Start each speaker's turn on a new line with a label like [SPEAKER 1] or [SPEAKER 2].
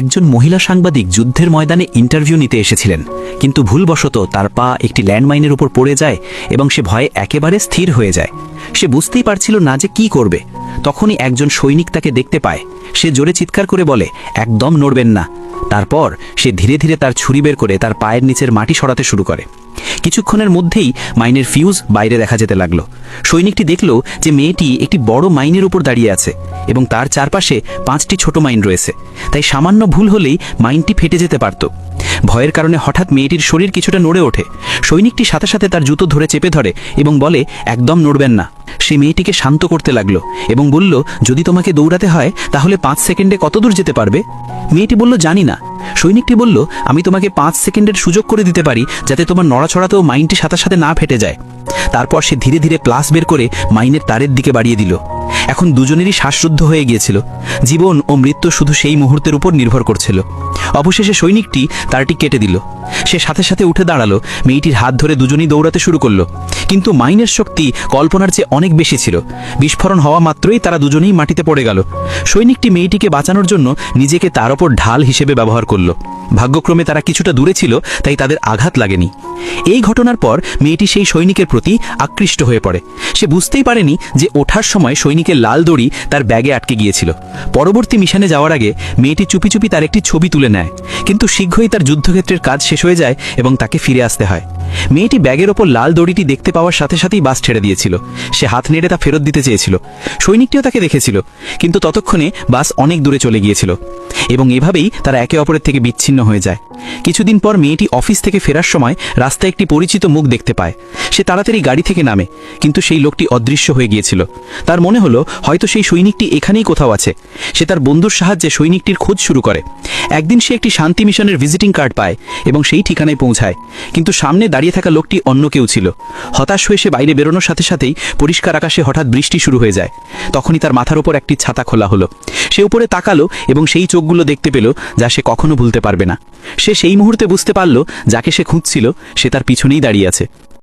[SPEAKER 1] একজন মহিলা সাংবাদিক যুদ্ধের ময়দানে ইন্টারভিউ নিতে এসেছিলেন, কিন্তু ভুলবশত তার পা একটি ল্যান্ডমাইনের উপর পড়ে যায় এবং সে ভয়ে একেবারে স্থির হয়ে যায়। সে বুঝতেই পারছিল না যে কি করবে। তখনই একজন সৈনিক তাকে দেখতে পায়। সে জোরে চিৎকার করে বলে, একদম নড়বেন না। তারপর সে ধীরে ধীরে তার ছুরি বের করে তার পায়ের নিচের মাটি সরাতে শুরু করে। কিছুক্ষণের মধ্যেই মাইনের ফিউজ বাইরে দেখা যেতে লাগলো। সৈনিকটি দেখল যে মেয়েটি একটি বড় মাইনের উপর দাঁড়িয়ে আছে এবং তার চারপাশে 5টি ছোট মাইন রয়েছে, তাই সামান্য ভুল হলেই মাইনটি ফেটে যেতে পারত। ভয়ের কারণে হঠাৎ মেয়েটির শরীর কিছুটা নড়ে ওঠে। সৈনিকটি সাথে সাথে তার জুতো ধরে চেপে ধরে এবং বলে, একদম নড়বেন না। সে মেয়েটিকে শান্ত করতে লাগলো এবং বলল, যদি তোমাকে দৌড়াতে হয় তাহলে 5 সেকেন্ডে কত দূর যেতে পারবে? মেয়েটি বলল, জানি না। সৈনিকটি বলল, আমি তোমাকে 5 সেকেন্ডের সুযোগ করে দিতে পারি, যাতে তোমার নড়াছড়াতেও মাইনটি সাথে সাথে না ফেটে যায়। তারপর সে ধীরে ধীরে প্লাস বের করে মাইনের তারের দিকে বাড়িয়ে দিল। এখন দুজনেরই শ্বাসরুদ্ধ হয়ে গিয়েছিল। জীবন ও মৃত্যু শুধু সেই মুহূর্তের উপর নির্ভর করছিল। অবশেষে সৈনিকটি তারটি কেটে দিল। সে সাথে সাথে উঠে দাঁড়ালো। মেয়েটির হাত ধরে দুজনেই দৌড়াতে শুরু করলো, কিন্তু মাইনের শক্তি কল্পনার চেয়ে অনেক বেশি ছিল। বিস্ফোরণ হওয়া মাত্রই তারা দুজনেই মাটিতে পড়ে গেল। সৈনিকটি মেয়েটিকে বাঁচানোর জন্য নিজেকে তার ওপর ঢাল হিসেবে ব্যবহার করলো। ভাগ্যক্রমে তারা কিছুটা দূরে ছিল, তাই তাদের আঘাত লাগেনি। এই ঘটনার পর মেয়েটি সেই সৈনিকের প্রতি আকৃষ্ট হয়ে পড়ে। সে বুঝতেই পারেনি যে ওঠার সময় সৈনিকের লাল দড়ি তার ব্যাগে আটকে গিয়েছিল। পরবর্তী মিশনে যাওয়ার আগে মেয়েটি চুপি চুপি তার একটি ছবি তুলে নেয়, কিন্তু শীঘ্রই তার যুদ্ধক্ষেত্রের কাজ শেষ হয়ে যায় এবং তাকে ফিরে আসতে হয়। মেয়েটি ব্যাগের ওপর লাল দড়িটি দেখতে পাওয়ার সাথে সাথেই বাস ছেড়ে দিয়েছিল। সে হাত নেড়ে তা ফেরত দিতে চেয়েছিল। সৈনিকটিও তাকে দেখেছিল, কিন্তু ততক্ষণে বাস অনেক দূরে চলে গিয়েছিল এবং এভাবেই তারা একে অপরের থেকে বিচ্ছিন্ন হয়ে যায়। কিছুদিন পর মেয়েটি অফিস থেকে ফেরার সময় রাস্তায় একটি পরিচিত মুখ দেখতে পায়। সে তাড়াতাড়ি গাড়ি থেকে নামে, কিন্তু সেই লোকটি অদৃশ্য হয়ে গিয়েছিল। তার মনে হলো হয়তো সেই সৈনিকটি এখানেই কোথাও আছে। সে তার বন্ধুর সাহায্যে সৈনিকটির খোঁজ শুরু করে। একদিন সে একটি শান্তি মিশনের ভিজিটিং কার্ড পায় এবং সেই ঠিকানায় পৌঁছায়, কিন্তু সামনে দাঁড়িয়ে থাকা লোকটি অন্য কেউ ছিল। হতাশ হয়ে সে বাইরে বেরোনোর সাথে সাথেই পরিষ্কার আকাশে হঠাৎ বৃষ্টি শুরু হয়ে যায়। তখনই তার মাথার উপর একটি ছাতা খোলা হলো। সে উপরে তাকালো এবং সেই চোখগুলো দেখতে পেল যা সে কখনো ভুলতে পারবে না। সে সেই মুহূর্তে বুঝতে পারল যাকে সে খুঁজছিল সে তার পিছনেই দাঁড়িয়ে আছে।